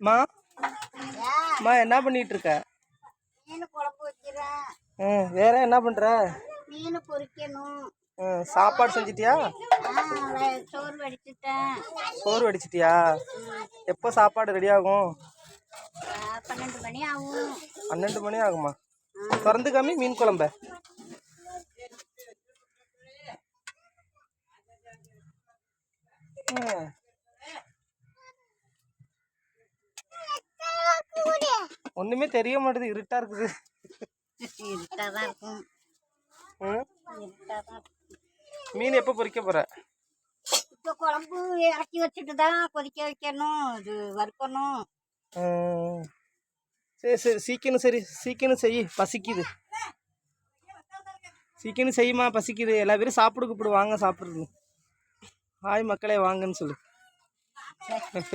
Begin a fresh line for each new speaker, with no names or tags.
மா மா என்ன பண்ணிட்டு இருக்க?
மீன் குழம்பு வைக்கிறேன்.
வேற என்ன பண்ற?
மீன் பொரிக்கணும்.
சாப்பாடு செஞ்சிட்டியா?
சோறு வடிச்சிட்டேன்.
சோறு வடிச்சிட்டியா? எப்போ சாப்பாடு ரெடி ஆகும்?
12 மணி ஆகும்.
12 மணி ஆகுமா? திறந்து காமி மீன் குழம்ப. ஒண்ணுமே தெரிய மாட்டேது, இருட்டா இருக்குது.
இருட்டாதான் இருக்கும்.
மீன் எப்போ பொரிக்க போற?
இப்போ குழம்பு இறக்கி வச்சுட்டு தான் கொதிக்க வைக்கணும், இது வறுக்கணும்.
சரி சரி சீக்கிரம் செய், பசிக்குது. சீக்கிரம் செய்யுமா, பசிக்குது. எல்லா பேரும் சாப்பிட கூப்பிடு, வாங்க சாப்பிடுறது. ஹாய் மக்களே வாங்கன்னு சொல்லு.